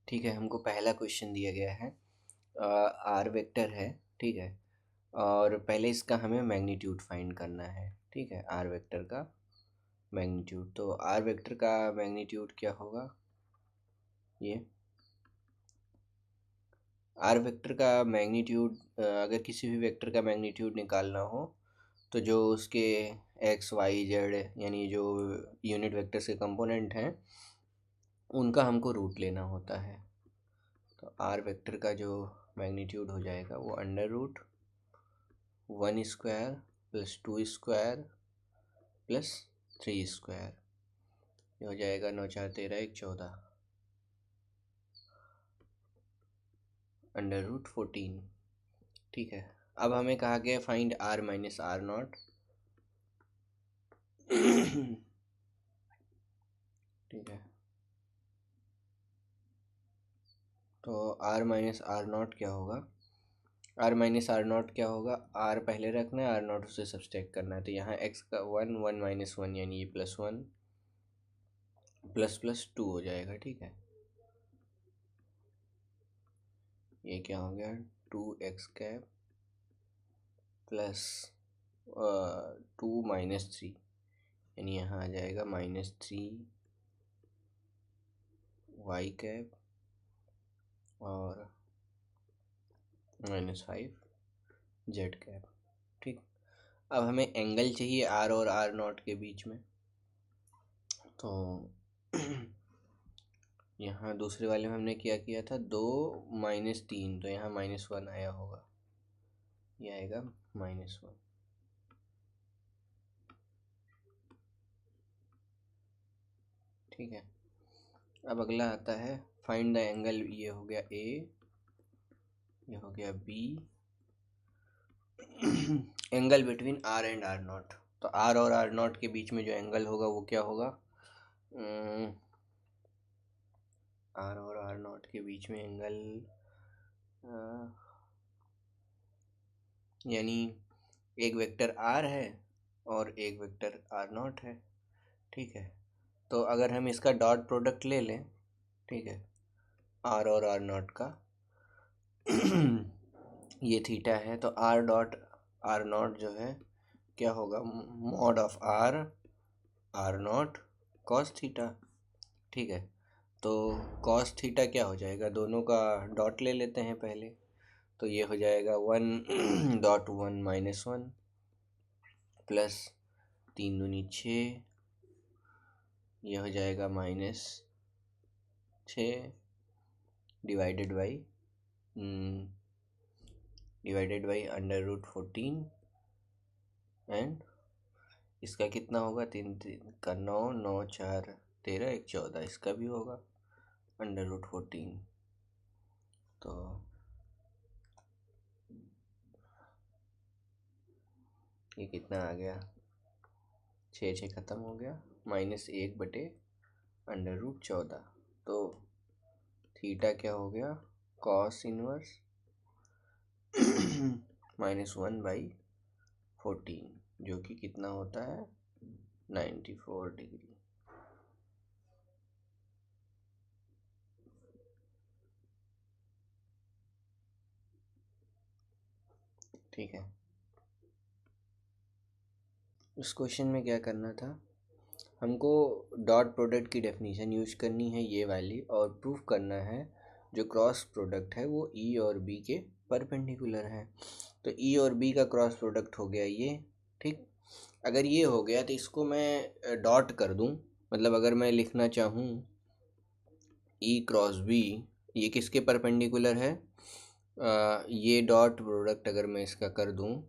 ठीक है, हमको पहला क्वेश्चन दिया गया है। आर वेक्टर है, ठीक है, और पहले इसका हमें मैग्नीट्यूड फाइंड करना है। ठीक है, आर वेक्टर का मैग्नीट्यूड, तो आर वेक्टर का मैग्नीट्यूड क्या होगा? ये आर वेक्टर का मैग्नीट्यूड, अगर किसी भी वेक्टर का मैग्नीट्यूड निकालना हो तो जो उसके एक्स वाई जेड यानी जो यूनिट वेक्टर्स के कंपोनेंट हैं उनका हमको रूट लेना होता है। तो आर वेक्टर का जो मैग्नीट्यूड हो जाएगा वो अंडर रूट 1² प्लस 2² प्लस 3², ये हो जाएगा 9 4 13 1 14 अंडर रूट 14। ठीक है, अब हमें कहा गया find r minus r naught. ठीक है, तो आर माइनस आर नॉट क्या होगा? आर माइनस आर नॉट क्या होगा? आर पहले रखना है, आर नॉट उससे सब्सट्रैक्ट करना है। तो यहाँ एक्स का 1 1 माइनस 1 यानी ये +1 प्लस प्लस 2 हो जाएगा। ठीक है, ये क्या हो गया? 2x कैप प्लस 2 माइनस 3 यानी यहाँ आ जाएगा -3y कैप और -5z कैप। ठीक, अब हमें एंगल चाहिए आर और आर नॉट के बीच में। तो यहाँ दूसरे वाले में हमने क्या किया था? 2 माइनस 3, तो यहाँ -1 आया होगा, ये आएगा -1। ठीक है, अब अगला आता है फाइंड द एंगल। ये हो गया ए, ये हो गया b, angle between r and r naught. तो आर और आर नॉट के बीच में जो एंगल होगा वो क्या होगा? आर और आर नॉट के बीच में एंगल यानी एक वेक्टर आर है और एक वेक्टर आर नॉट है। ठीक है, तो अगर हम इसका डॉट प्रोडक्ट ले लें, ठीक है, आर और आर नॉट का ये थीटा है, तो आर डॉट आर नॉट जो है क्या होगा? Mod of r r naught cos theta. ठीक है, तो कॉस थीटा क्या हो जाएगा? दोनों का डॉट ले लेते हैं पहले, तो ये हो जाएगा 1.1 -1 प्लस 3 दूनी 6, यह हो जाएगा -6 divided by under root 14 and इसका कितना होगा? 3 3 का 9 9 4 13 1 14, इसका भी होगा अंडर रूट 14। तो ये कितना आ गया? 6 6 ख़त्म हो गया, -1 अंडर रूट 14। तो थीटा क्या हो गया? कॉस इनवर्स -1/14, जो कि कितना होता है? 94 डिग्री। ठीक है, इस क्वेश्चन में क्या करना था? हमको डॉट प्रोडक्ट की डेफिनेशन यूज करनी है ये वाली, और प्रूफ करना है जो क्रॉस प्रोडक्ट है वो ई और बी के परपेंडिकुलर है। तो ई और बी का क्रॉस प्रोडक्ट हो गया ये। ठीक, अगर ये हो गया तो इसको मैं डॉट कर दूं, मतलब अगर मैं लिखना चाहूँ ई क्रॉस बी, ये किसके परपेंडिकुलर है? ये डॉट प्रोडक्ट अगर मैं इसका कर दूं,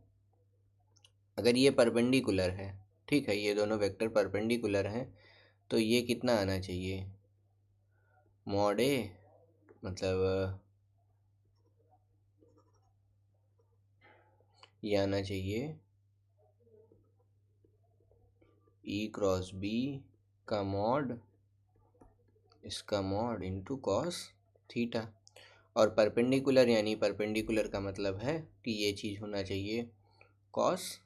अगर ये परपेंडिकुलर है, ठीक है, ये दोनों वेक्टर परपेंडिकुलर हैं, तो ये कितना आना चाहिए? मॉड ए, मतलब ये आना चाहिए ई क्रॉस बी का मॉड, इसका मॉड इनटू कॉस थीटा। और परपेंडिकुलर यानी परपेंडिकुलर का मतलब है कि ये चीज़ होना चाहिए कॉस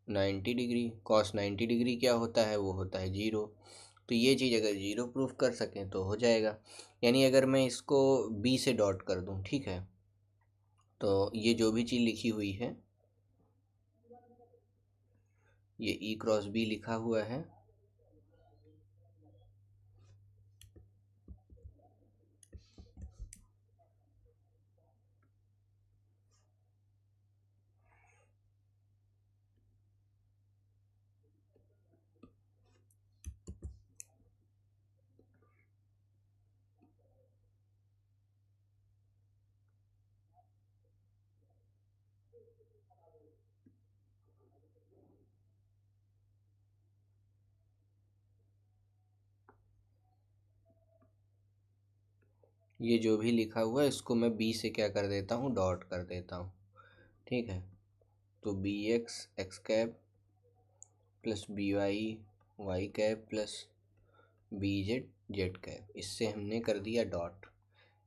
90 डिग्री। कॉस 90 डिग्री क्या होता है? वो होता है 0। तो ये चीज़ अगर जीरो प्रूफ कर सकें तो हो जाएगा। यानी अगर मैं इसको बी से डॉट कर दूं, ठीक है, तो ये जो भी चीज़ लिखी हुई है, ये ई क्रॉस बी लिखा हुआ है, ये जो भी लिखा हुआ है इसको मैं बी से क्या कर देता हूँ, डॉट कर देता हूँ, ठीक है। तो b x x cap plus b Y Y cap plus b Z Z cap, इससे हमने कर दिया डॉट।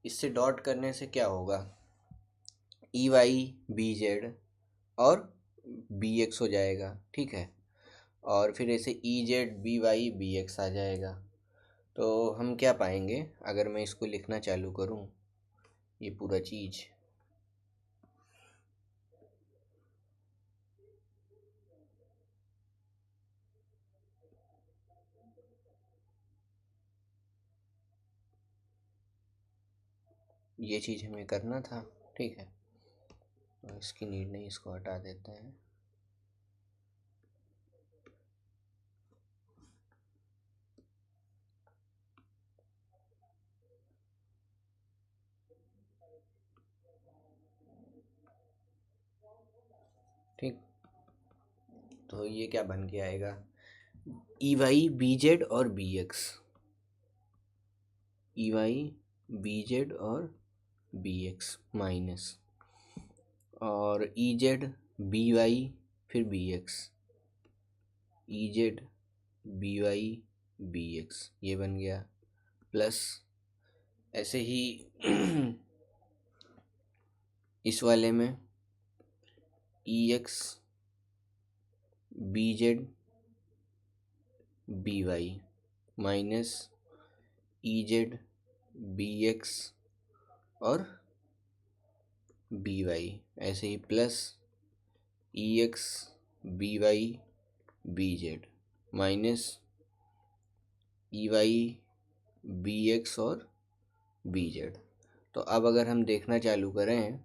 इससे डॉट करने से क्या होगा, ई वाई बी जेड और बी एक्स हो जाएगा, ठीक है। और फिर ऐसे E Z B Y B X आ जाएगा। तो हम क्या पाएंगे अगर मैं इसको लिखना चालू करूँ, ये पूरा चीज़, ये चीज़ हमें करना था, ठीक है। तो इसकी नीड नहीं, इसको हटा देते हैं। ठीक, तो ये क्या बन के आएगा, ई वाई बी जेड और B x, E Y B Z और बी एक्स माइनस, और ई जेड बी वाई फिर B x, E Z B Y B x, ये बन गया, प्लस ऐसे ही इस वाले में E x B Z B Y minus E Z B X और बी वाई, ऐसे ही plus E x B Y B Z minus E Y B X और बी जेड। तो अब अगर हम देखना चालू करें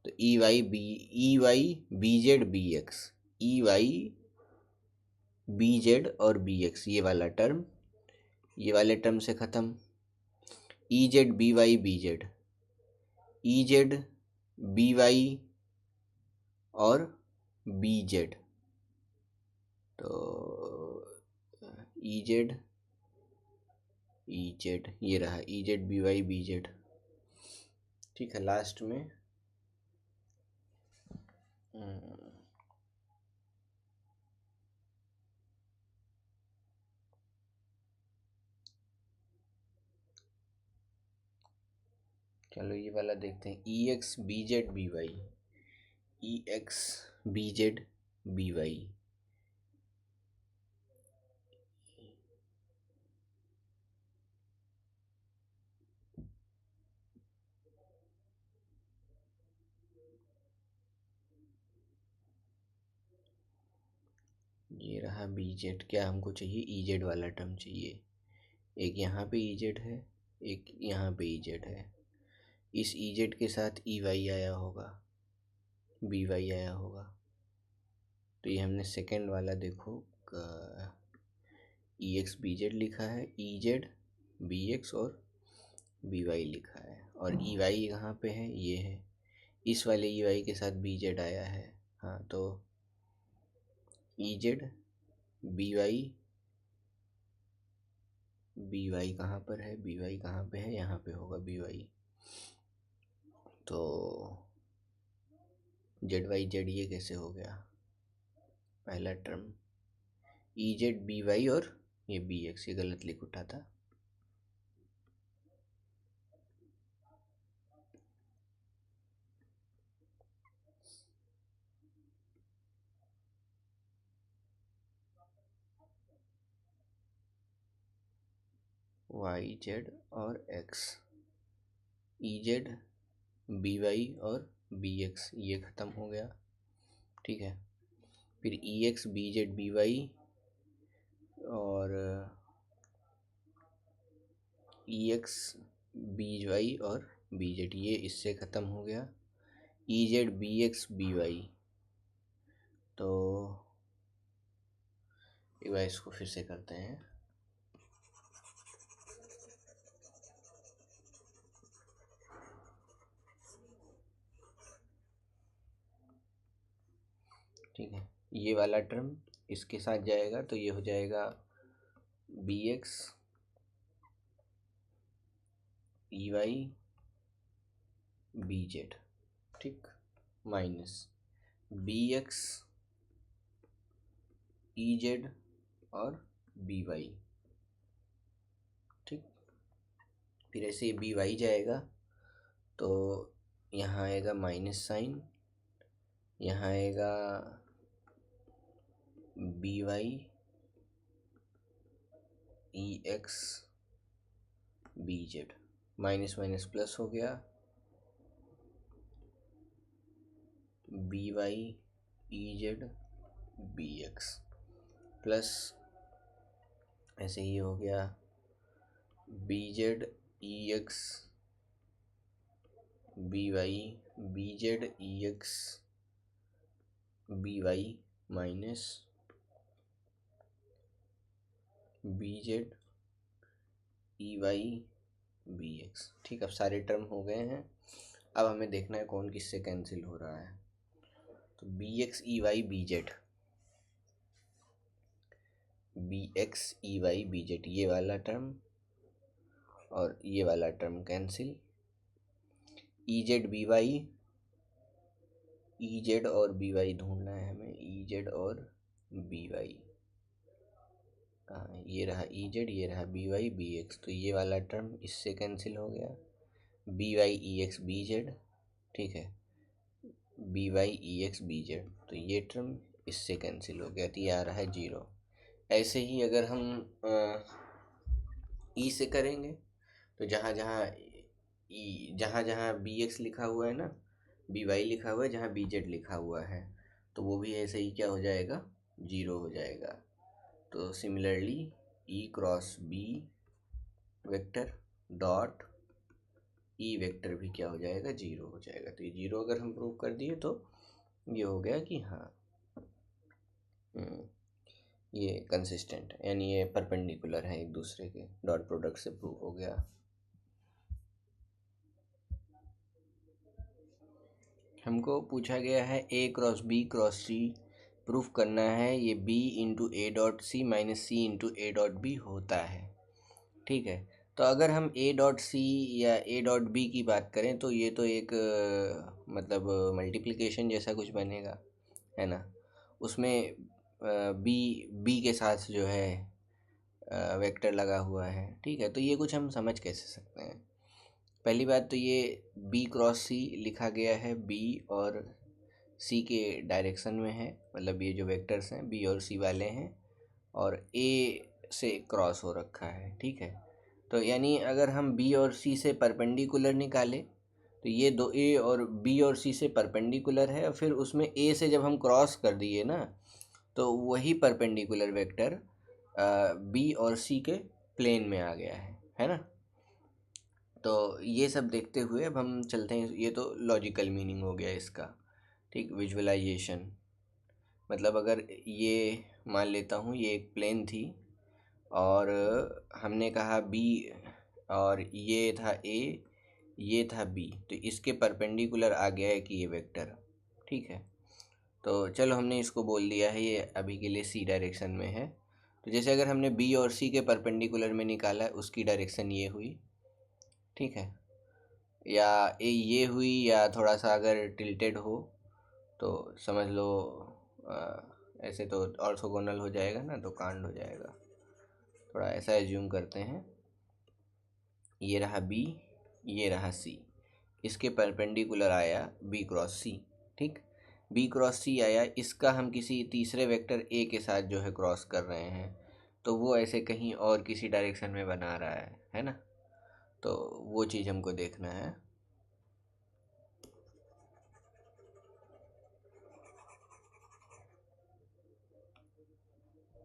तो e Y B Z B x, E Y B Z और बी एक्स, ये वाला टर्म, ये वाले टर्म से ख़त्म, e Z B Y B Z, e Z B Y और बी जेड, तो ई जेड ये रहा, e Z B Y B Z, ठीक है। लास्ट में चलो ये वाला देखते हैं, e x B Z B Y, E x B Z B Y, ये रहा बी जेड। क्या हमको चाहिए, ई जेड वाला टर्म चाहिए, एक यहाँ पे ई जेड है, एक यहाँ पे ई जेड है, इस ई जेड के साथ ई वाई आया होगा, बी वाई आया होगा, तो ये हमने सेकेंड वाला देखो, ई एक्स बी जेड लिखा है, ई जेड बी एक्स और बी वाई लिखा है, और ई वाई कहाँ पे है, ये है, इस वाले ई वाई के साथ बी जेड आया है। हाँ, तो e Z B Y, B y कहाँ पर है, बी वाई कहाँ पे है, यहाँ पे होगा बी वाई, तो जेड वाई जेड ये कैसे हो गया, पहला term E Z B Y और ये बी एक्स, ये गलत लिख उठा था, वाई जेड और X, E Z B Y और बी एक्स, ये ख़त्म हो गया। ठीक है, फिर E x B Z B Y और ई एक्स बी वाई और बी जेड, ये इससे ख़त्म हो गया। E Z B x B Y, तो एक बार इसको फिर से करते हैं। ठीक है, ये वाला टर्म इसके साथ जाएगा तो ये हो जाएगा B x E Y B Z, ठीक, minus B x E Z और बी वाई, ठीक। फिर ऐसे बी वाई जाएगा तो यहाँ आएगा माइनस साइन, यहाँ आएगा B Y E x B Z, minus minus plus हो गया, B Y E Z B X plus ऐसे ही हो गया B Z E x B Y B Z E x B Y minus B Z E Y B X. ठीक, अब सारे term हो गए हैं। अब हमें देखना है कौन किससे कैंसिल हो रहा है। तो b x E Y B Z, B x E Y B Z, ये वाला टर्म और ये वाला term cancel. E Z B Y, E Z और बी वाई ढूंढना है हमें, ई जेड और बी वाई, ये रहा ई जेड, ये रहा बी वाई बी एक्स, तो ये वाला टर्म इससे कैंसिल हो गया। B Y E x B Z, ठीक है, B Y E x B Z, तो ये टर्म इससे कैंसिल हो गया, तो ये आ रहा है 0। ऐसे ही अगर हम ई से करेंगे तो जहाँ जहाँ जहाँ जहाँ बी एक्स लिखा हुआ है ना, बी वाई लिखा हुआ है, जहाँ बी जेड लिखा हुआ है, तो वो भी ऐसे ही क्या हो जाएगा, 0 हो जाएगा। तो similarly e cross b vector dot e vector भी क्या हो जाएगा, 0 हो जाएगा। तो ये 0 अगर हम प्रूव कर दिए तो ये हो गया कि हाँ ये कंसिस्टेंट है, यानी ये परपेंडिकुलर है एक दूसरे के, डॉट प्रोडक्ट से प्रूव हो गया। हमको पूछा गया है a cross b cross c proof करना है, ये b into a dot c minus c into a dot b होता है। ठीक है, तो अगर हम ए डॉट सी या ए डॉट बी की बात करें तो ये तो एक मतलब मल्टीप्लिकेशन जैसा कुछ बनेगा, है ना। उसमें बी बी के साथ जो है वेक्टर लगा हुआ है। ठीक है, तो ये कुछ हम समझ कैसे सकते हैं। पहली बात तो ये बी क्रॉस सी लिखा गया है बी और सी के डायरेक्शन में है, मतलब ये जो वेक्टर्स हैं बी और सी वाले हैं और ए से क्रॉस हो रखा है। ठीक है, तो यानी अगर हम बी और सी से परपेंडिकुलर निकालें तो ये दो ए और बी और सी से परपेंडिकुलर है, और फिर उसमें ए से जब हम क्रॉस कर दिए ना तो वही परपेंडिकुलर वेक्टर बी और सी के प्लेन में आ गया है ना। तो ये सब देखते हुए अब हम चलते हैं, ये तो लॉजिकल मीनिंग हो गया इसका। ठीक, विजुअलाइजेशन मतलब अगर ये मान लेता हूँ ये एक प्लेन थी और हमने कहा बी और ये था ए, ये था बी, तो इसके परपेंडिकुलर आ गया है कि ये वेक्टर। ठीक है, तो चलो हमने इसको बोल दिया है ये अभी के लिए सी डायरेक्शन में है। तो जैसे अगर हमने बी और सी के परपेंडिकुलर में निकाला, उसकी डायरेक्शन ये हुई। ठीक है, या ये हुई, या थोड़ा सा अगर टिल्टेड हो तो समझ लो ऐसे तो ऑर्थोगोनल हो जाएगा ना, तो कांड हो जाएगा। थोड़ा ऐसा एज्यूम करते हैं, ये रहा बी, ये रहा सी, इसके परपेंडिकुलर आया बी क्रॉस सी। ठीक, बी क्रॉस सी आया, इसका हम किसी तीसरे वेक्टर ए के साथ जो है क्रॉस कर रहे हैं, तो वो ऐसे कहीं और किसी डायरेक्शन में बना रहा है ना। तो वो चीज़ हमको देखना है।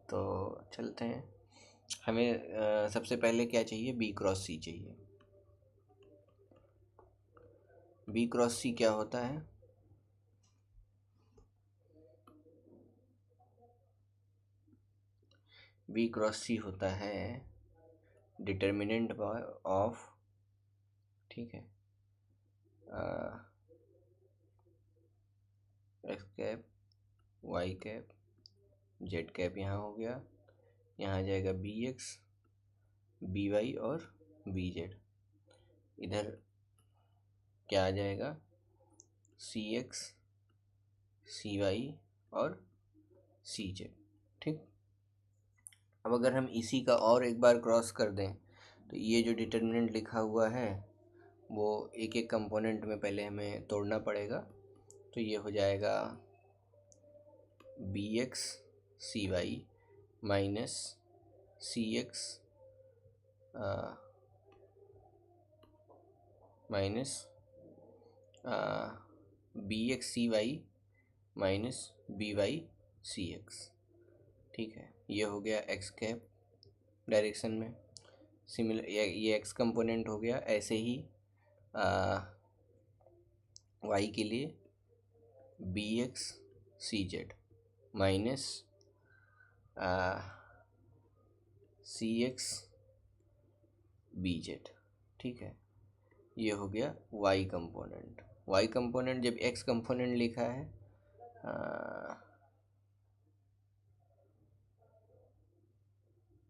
तो चलते हैं। हमें सबसे पहले क्या चाहिए, बी क्रॉस सी चाहिए। बी क्रॉस सी क्या होता है? बी क्रॉस सी होता है डिटर्मिनेंट ऑफ, ठीक है, x cap, y cap, z cap यहाँ हो गया, यहाँ आ जाएगा बी एक्स, बी वाई और बी जेड। इधर क्या आ जाएगा, सी एक्स, सी वाई और सी जेड। ठीक। अब अगर हम इसी का और एक बार क्रॉस कर दें तो ये जो डिटर्मिनेंट लिखा हुआ है वो एक एक कंपोनेंट में पहले हमें तोड़ना पड़ेगा। तो ये हो जाएगा B X C Y minus C X minus B X C Y minus B Y C X. ठीक है, ये हो गया एक्स कैप डायरेक्शन में। सिमिलर ये एक्स कंपोनेंट हो गया। ऐसे ही वाई के लिए B X C Z minus C X B Z. ठीक है, ये हो गया वाई कंपोनेंट। वाई कंपोनेंट जब एक्स कंपोनेंट लिखा है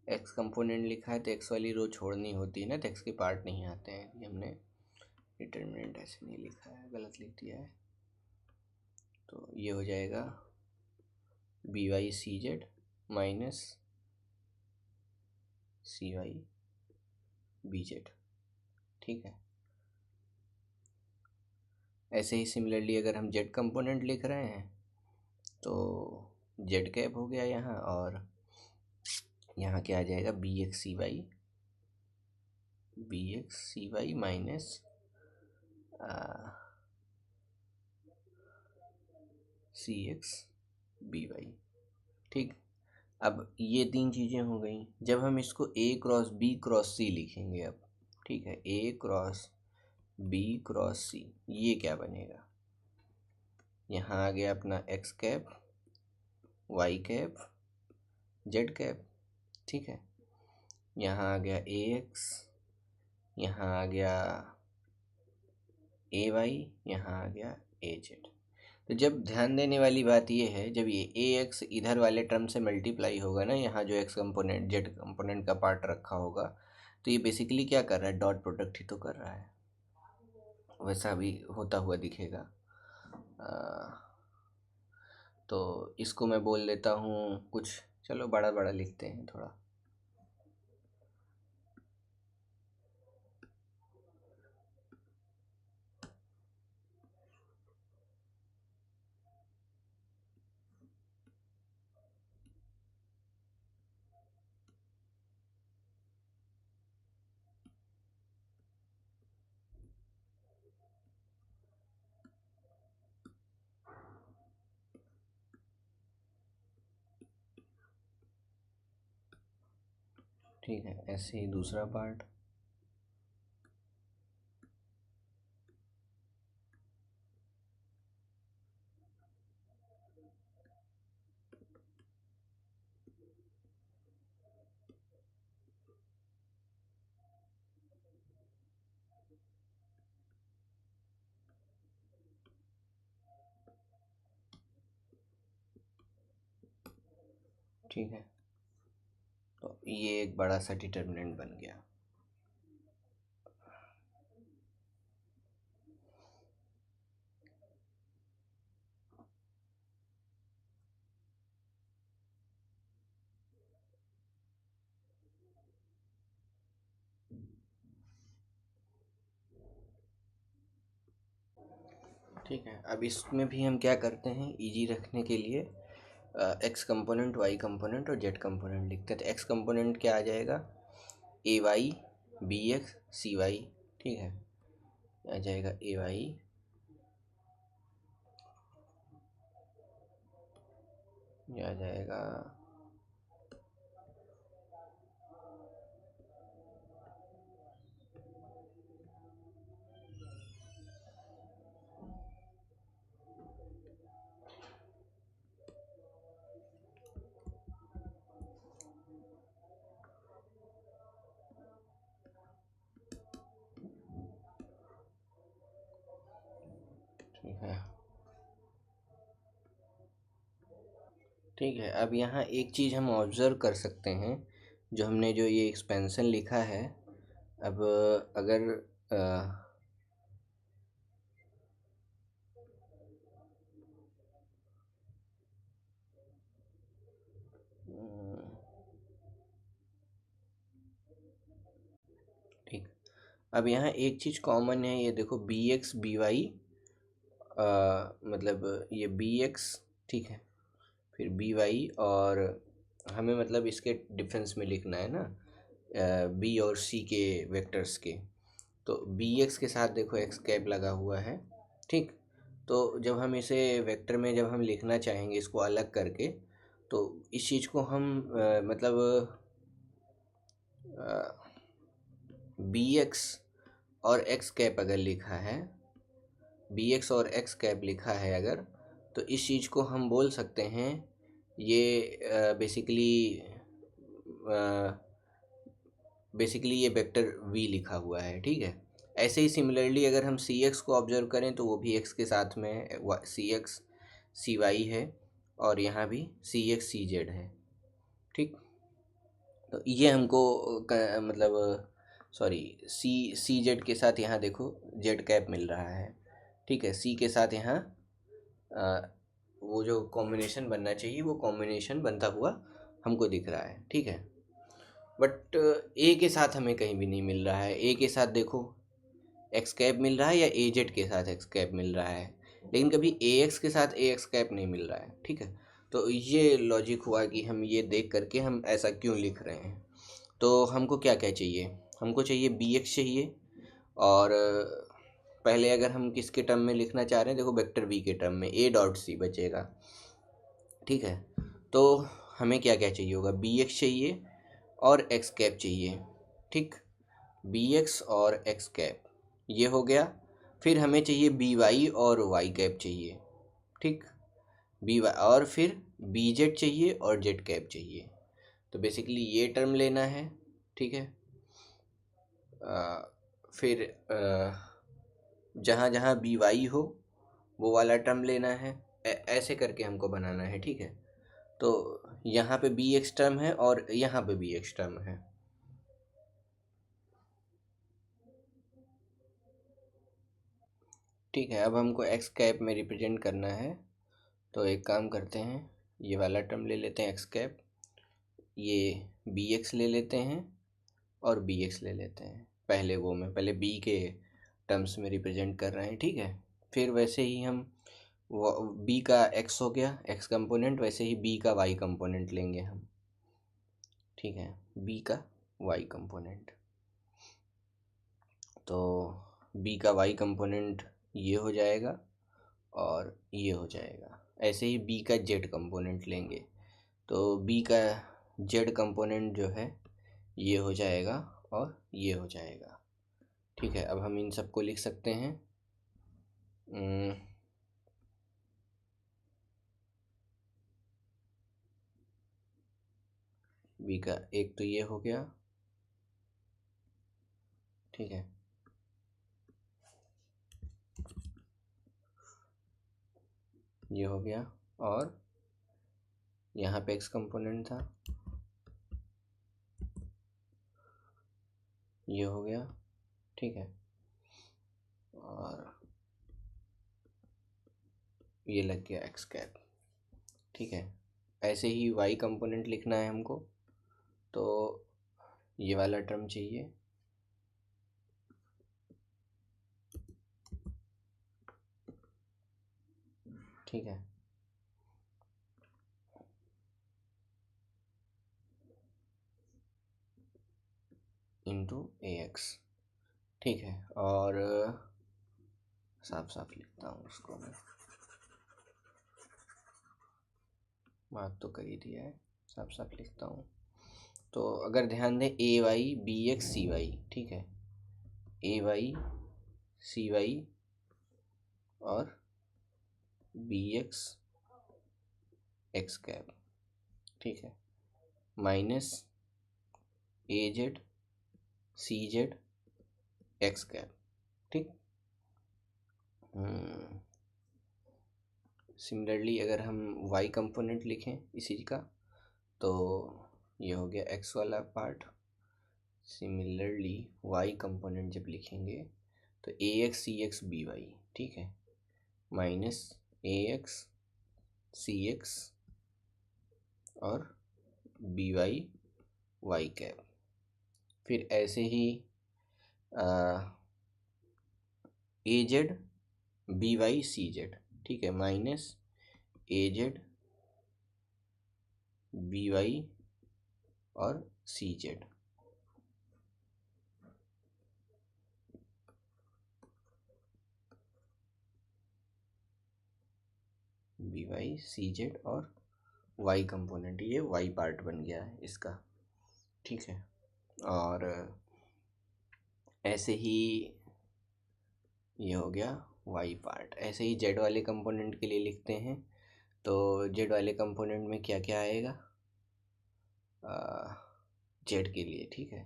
एक्स कंपोनेंट लिखा है तो एक्स वाली रो छोड़नी होती है ना, तो एक्स के पार्ट नहीं आते हैं। ये हमने डिटर्मिनेंट ऐसे नहीं लिखा है, गलत लिख दिया है। तो ये हो जाएगा B Y C Z minus C Y B Z. ठीक है, ऐसे ही सिमिलरली अगर हम जेड कंपोनेंट लिख रहे हैं तो जेड कैप हो गया यहाँ, और यहाँ क्या आ जाएगा, B X C Y minus C X B Y. ठीक। अब ये तीन चीज़ें हो गई। जब हम इसको a cross b cross c लिखेंगे अब, ठीक है, a cross b cross c, ये क्या बनेगा, यहाँ आ गया अपना x cap, y cap, z cap. ठीक है, यहाँ आ गया ए एक्स, यहाँ आ गया ए वाई, यहाँ आ गया ए जेड। तो जब ध्यान देने वाली बात ये है, जब ये ए एक्स इधर वाले टर्म से मल्टीप्लाई होगा ना, यहाँ जो एक्स कंपोनेंट जेड कंपोनेंट का पार्ट रखा होगा, तो ये बेसिकली क्या कर रहा है, डॉट प्रोडक्ट ही तो कर रहा है। वैसा भी होता हुआ दिखेगा। तो इसको मैं बोल देता हूँ कुछ, चलो बड़ा बड़ा लिखते हैं थोड़ा। ठीक है, ऐसे ही दूसरा पार्ट। ठीक है, तो ये एक बड़ा सा डिटर्मिनेंट बन गया। ठीक है, अब इसमें भी हम क्या करते हैं, इजी रखने के लिए एक्स कंपोनेंट, वाई कंपोनेंट और जेड कंपोनेंट लिखते हैं। तो एक्स कंपोनेंट क्या आ जाएगा, A Y B X C Y, ठीक है, आ जाएगा ए वाई ये आ जाएगा ठीक है। ठीक है, अब यहाँ एक चीज़ हम ऑब्ज़र्व कर सकते हैं, जो हमने जो ये एक्सपेंशन लिखा है, अब अगर ठीक, अब यहाँ एक चीज़ कॉमन है, ये देखो बी एक्स बी वाई, मतलब ये बी एक्स, ठीक है, फिर बी वाई, और हमें मतलब इसके डिफरेंस में लिखना है ना, बी और सी के वेक्टर्स के। तो बी एक्स के साथ देखो एक्स कैप लगा हुआ है, ठीक। तो जब हम इसे वेक्टर में जब हम लिखना चाहेंगे इसको अलग करके, तो इस चीज़ को हम मतलब बी एक्स और एक्स कैप अगर लिखा है, बी एक्स और एक्स कैप लिखा है अगर, तो इस चीज़ को हम बोल सकते हैं ये बेसिकली ये वेक्टर वी लिखा हुआ है, ठीक है। ऐसे ही सिमिलरली अगर हम सी एक्स को ऑब्जर्व करें तो वो भी एक्स के साथ में है, सी एक्स सी वाई है, और यहाँ भी सी एक्स सी जेड है, ठीक। तो ये हमको मतलब सॉरी सी सी जेड के साथ यहाँ देखो जेड कैप मिल रहा है, ठीक है। सी के साथ यहाँ अ, वो जो कॉम्बिनेशन बनना चाहिए वो कॉम्बिनेशन बनता हुआ हमको दिख रहा है, ठीक है। बट ए के साथ हमें कहीं भी नहीं मिल रहा है। ए के साथ देखो एक्स कैप मिल रहा है, या ए जेड के साथ एक्स कैप मिल रहा है, लेकिन कभी ए एक्स के साथ ए एक्स कैप नहीं मिल रहा है, ठीक है। तो ये लॉजिक हुआ कि हम ये देख करके हम ऐसा क्यों लिख रहे हैं। तो हमको क्या क्या चाहिए, हमको चाहिए बी एक्स चाहिए, और पहले अगर हम किसके टर्म में लिखना चाह रहे हैं, देखो वेक्टर बी के टर्म में ए डॉट सी बचेगा, ठीक है। तो हमें क्या क्या चाहिए होगा, बी एक्स चाहिए और एक्स कैप चाहिए, ठीक। बी एक्स और एक्स कैप ये हो गया। फिर हमें चाहिए बी वाई और वाई कैप चाहिए, ठीक। बी वाई और फिर बी जेड चाहिए और जेड कैप चाहिए। तो बेसिकली ये टर्म लेना है, ठीक है। फिर जहाँ जहाँ बी वाई हो वो वाला टर्म लेना है, ऐसे करके हमको बनाना है, ठीक है। तो यहाँ पे बी एक्स टर्म है और यहाँ पे बी एक्स टर्म है, ठीक है। अब हमको एक्स कैप में रिप्रेजेंट करना है, तो एक काम करते हैं, ये वाला टर्म ले लेते हैं एक्स कैप, ये बी एक्स ले लेते हैं और बी एक्स ले लेते हैं, पहले वो में पहले बी के टर्म्स में रिप्रेजेंट कर रहे हैं, ठीक है। फिर वैसे ही हम बी का एक्स हो गया एक्स कंपोनेंट, वैसे ही बी का वाई कंपोनेंट लेंगे हम, ठीक है, बी का वाई कंपोनेंट। तो बी का वाई कंपोनेंट ये हो जाएगा और ये हो जाएगा। ऐसे ही बी का जेड कंपोनेंट लेंगे, तो बी का जेड कंपोनेंट जो है ये हो जाएगा और ये हो जाएगा, ठीक है। अब हम इन सबको लिख सकते हैं, बी का एक तो ये हो गया, ठीक है, ये हो गया, और यहाँ पे एक्स कंपोनेंट था, ये हो गया, ठीक है, और ये लग गया एक्स कैप, ठीक है। ऐसे ही वाई कंपोनेंट लिखना है हमको, तो ये वाला टर्म चाहिए, ठीक है। इंटू ए एक्स, ठीक है। और साफ साफ लिखता हूँ उसको मैं, बात तो कर ही दिया है, साफ साफ लिखता हूँ। तो अगर ध्यान दें, A Y B X C Y, ठीक है, ए वाई सी वाई और बी एक्स एक्स कैप, ठीक है, माइनस ए Z C Z X cap, ठीक। सिमिलरली अगर हम y कंपोनेंट लिखें इसी का, तो ये हो गया x वाला पार्ट। सिमिलरली y कंपोनेंट जब लिखेंगे तो A X C X B Y, ठीक है, minus A X C X और बी वाई वाई कैप। फिर ऐसे ही A Z B Y C Z, ठीक है, माइनस ए जेड बी वाई और C Z, B Y C Z और वाई कंपोनेंट, ये वाई पार्ट बन गया है इसका, ठीक है। और ऐसे ही ये हो गया वाई पार्ट। ऐसे ही जेड वाले कंपोनेंट के लिए लिखते हैं, तो जेड वाले कंपोनेंट में क्या क्या आएगा जेड के लिए, ठीक है,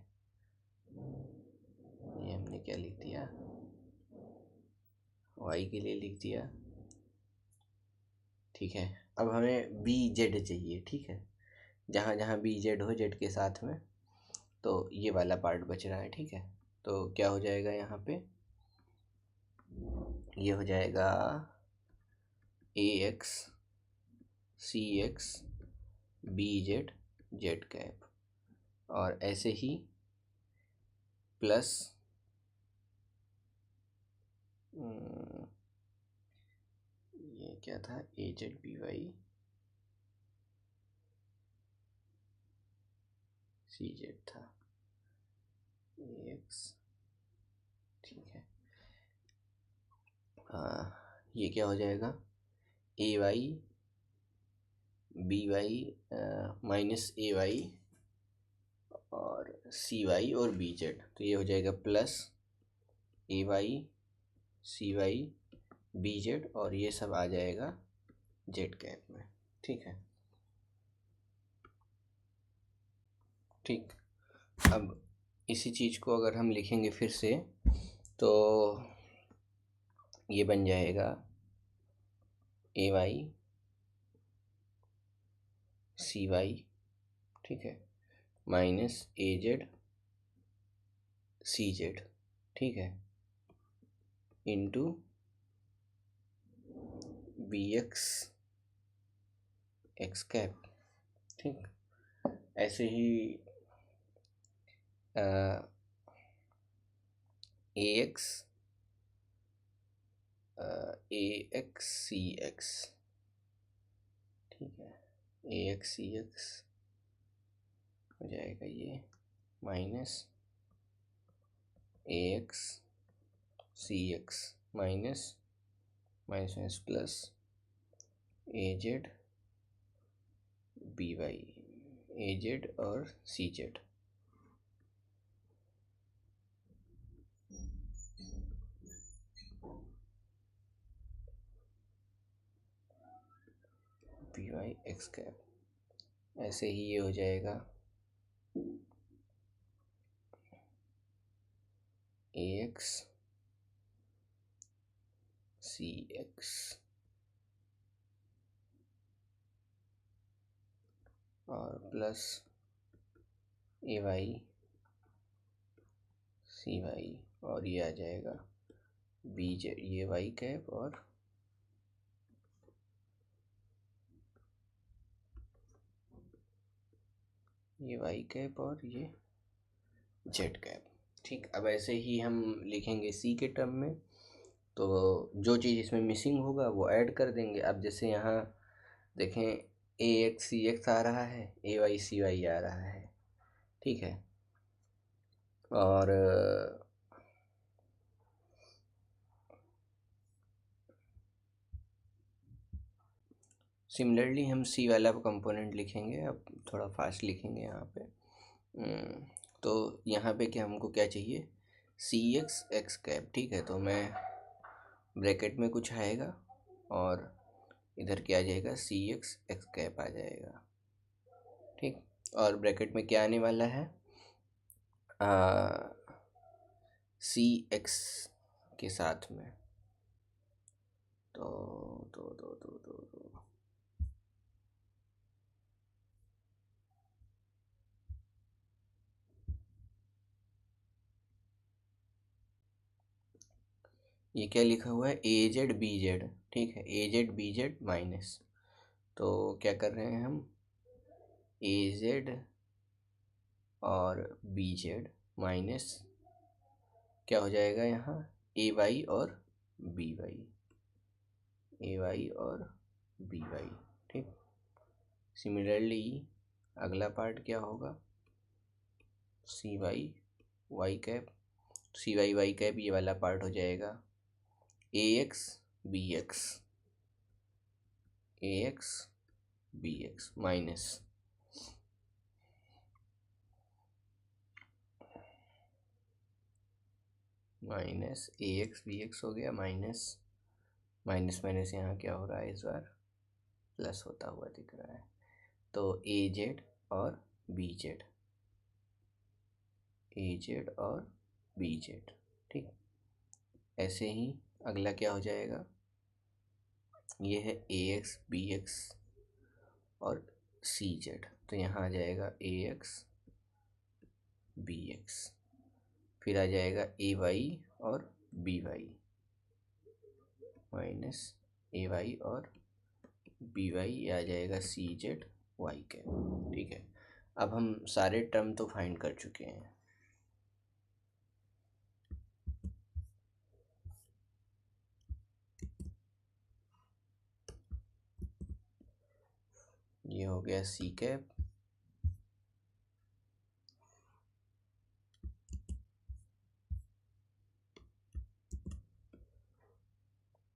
ये हमने क्या लिख दिया, वाई के लिए लिख दिया, ठीक है। अब हमें बी जेड चाहिए, ठीक है, जहाँ जहाँ बी जेड हो जेड के साथ में, तो ये वाला पार्ट बच रहा है, ठीक है। तो क्या हो जाएगा यहाँ पे, ये हो जाएगा A X C X B Z Z cap, और ऐसे ही प्लस ये क्या था, A Z B Y C Z था, ए एक्स, ठीक है। ये क्या हो जाएगा, A Y B Y minus A Y और सी वाई और बी जेड, तो ये हो जाएगा plus A Y C Y B Z, और ये सब आ जाएगा जेड कैप में, ठीक है, ठीक। अब इसी चीज़ को अगर हम लिखेंगे फिर से, तो ये बन जाएगा ए वाई सी वाई, ठीक है, माइनस ए जेड सी जेड, ठीक है, into b x x cap, ठीक। ऐसे ही ए एक्स सी एक्स, ठीक है, ए एक्स सी एक्स हो जाएगा ये, minus A X C X minus minus minus plus A Z B Y, A Z और C Z, B Y X cap. ऐसे ही ये हो जाएगा ए एक्स सी एक्स और plus A Y C Y, और ये आ जाएगा बी जेड, ये वाई कैप और ये वाई कैप और ये जेड कैप, ठीक। अब ऐसे ही हम लिखेंगे सी के टर्म में, तो जो चीज़ इसमें मिसिंग होगा वो ऐड कर देंगे। अब जैसे यहाँ देखें, ए एक्स सी एक्स आ रहा है, ए वाई सी वाई आ रहा है, ठीक है, और सिमिलरली हम सी वाला कंपोनेंट लिखेंगे। अब थोड़ा फास्ट लिखेंगे यहाँ पे। तो यहाँ पे क्या हमको क्या चाहिए, सी एक्स एक्स कैप। ठीक है, तो मैं ब्रैकेट में कुछ आएगा और इधर क्या आ जाएगा, सी एक्स एक्स कैप आ जाएगा। ठीक, और ब्रैकेट में क्या आने वाला है, सी एक्स के साथ में। तो ये क्या लिखा हुआ है, ए जेड बी जेड। ठीक है, A Z B Z minus, तो क्या कर रहे हैं हम, ए जेड और बी जेड माइनस क्या हो जाएगा यहाँ, ए वाई और बी वाई, ए वाई और बी वाई। ठीक, सिमिलरली अगला पार्ट क्या होगा, C Y Y cap, C Y Y cap ये वाला पार्ट हो जाएगा A X B X, A X B X minus minus A X B X हो गया, माइनस माइनस माइनस यहाँ क्या हो रहा है, इस बार प्लस होता हुआ दिख रहा है। तो ए जेड और बी जेड, ए जेड और बी जेड। ठीक, ऐसे ही अगला क्या हो जाएगा, ये है ए एक्स बी एक्स और सी जेड, तो यहाँ आ जाएगा ए एक्स बी एक्स, फिर आ जाएगा ए वाई और B Y minus A Y और बी वाई, आ जाएगा सी जेड वाई कैप। ठीक है, अब हम सारे टर्म तो फाइंड कर चुके हैं। ये हो गया सी कैप,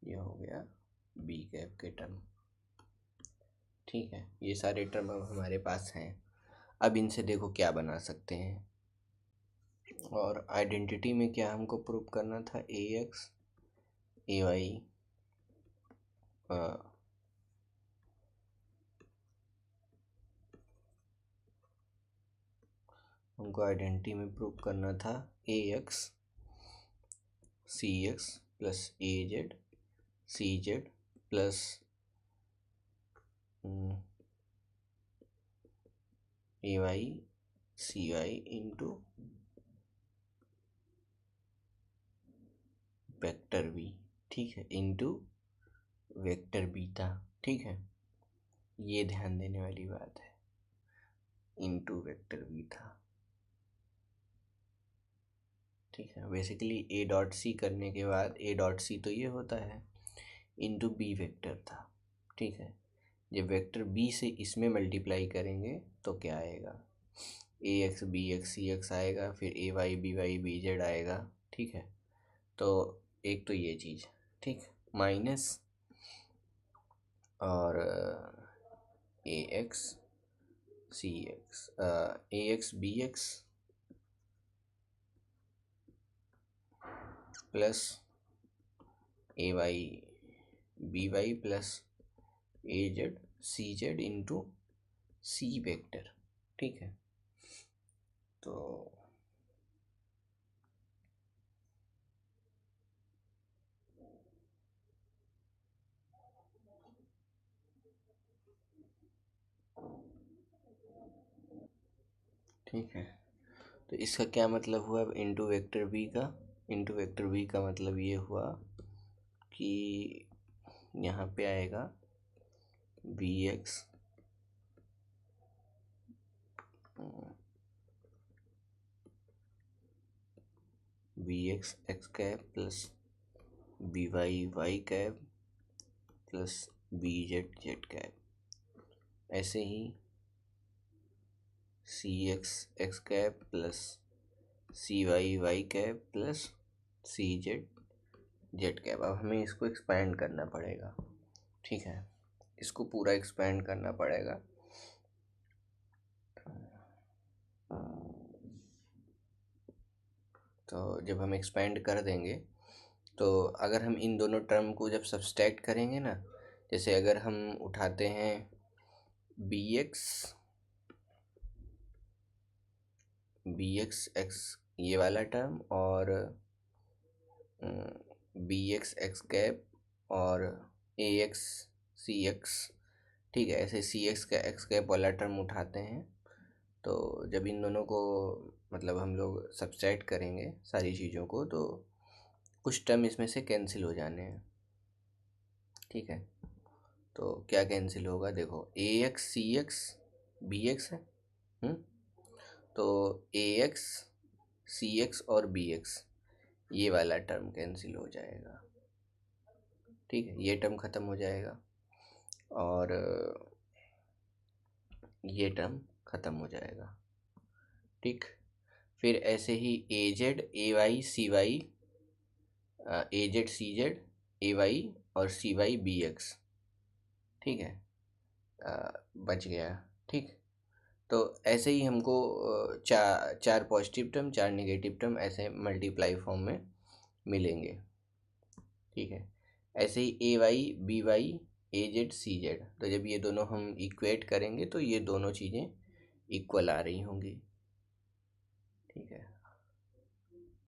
ये हो गया बी कैप के टर्म। ठीक है, ये सारे टर्म अब हमारे पास हैं। अब इनसे देखो क्या बना सकते हैं, और आइडेंटिटी में क्या हमको प्रूव करना था, ए एक्स ए वाई, हमको आइडेंटिटी में प्रूव करना था A X C X plus A Z C Z plus A Y C Y into vector B. ठीक है, इंटू वेक्टर बीटा। ठीक है, ये ध्यान देने वाली बात है, इंटू वेक्टर बीटा। ठीक है, बेसिकली ए डॉट सी करने के बाद, ए डॉट सी तो ये होता है, इंटू बी वेक्टर था। ठीक है, जब वेक्टर बी से इसमें मल्टीप्लाई करेंगे तो क्या आएगा, ए X B X C x आएगा, फिर ए वाई बी जेड आएगा। ठीक है, तो एक तो ये चीज़। ठीक, माइनस और ए X C x, A X B X plus A Y B Y plus A Z C Z into C vector. ठीक है, तो ठीक है, तो इसका क्या मतलब हुआ, अब इंटू वेक्टर बी का, इंटू वेक्टर बी का मतलब ये हुआ कि यहाँ पे आएगा b x B x x cap plus b Y Y cap plus b Z Z cap. ऐसे ही c x x cap plus c Y Y cap plus c z Z cap. अब हमें इसको एक्सपैंड करना पड़ेगा, ठीक है, इसको पूरा एक्सपैंड करना पड़ेगा। तो जब हम एक्सपैंड कर देंगे तो अगर हम इन दोनों टर्म को जब सब्सट्रैक्ट करेंगे ना, जैसे अगर हम उठाते हैं बी एक्स एक्स ये वाला टर्म और बी एक्स कैप और ए एक्स सी एक्स, ठीक है, ऐसे सी एक्स का एक्स कैप वाला टर्म उठाते हैं, तो जब इन दोनों को मतलब हम लोग सब्सट्रैक्ट करेंगे सारी चीज़ों को, तो कुछ टर्म इसमें से कैंसिल हो जाने हैं, ठीक है। तो क्या कैंसिल होगा, देखो ए X C X B x है, तो ए एक्स सी एक्स और बी एक्स ये वाला टर्म कैंसिल हो जाएगा, ठीक है, ये टर्म ख़त्म हो जाएगा और ये टर्म ख़त्म हो जाएगा, ठीक। फिर ऐसे ही A Z A Y C Y, A Z C Z A Y और सी वाई बी एक्स, ठीक है, बच गया, ठीक। तो ऐसे ही हमको चार पॉजिटिव टर्म चार नेगेटिव टर्म ऐसे मल्टीप्लाई फॉर्म में मिलेंगे, ठीक है। ऐसे ही ए Y B Y A Z C Z, तो जब ये दोनों हम इक्वेट करेंगे तो ये दोनों चीज़ें इक्वल आ रही होंगी, ठीक है।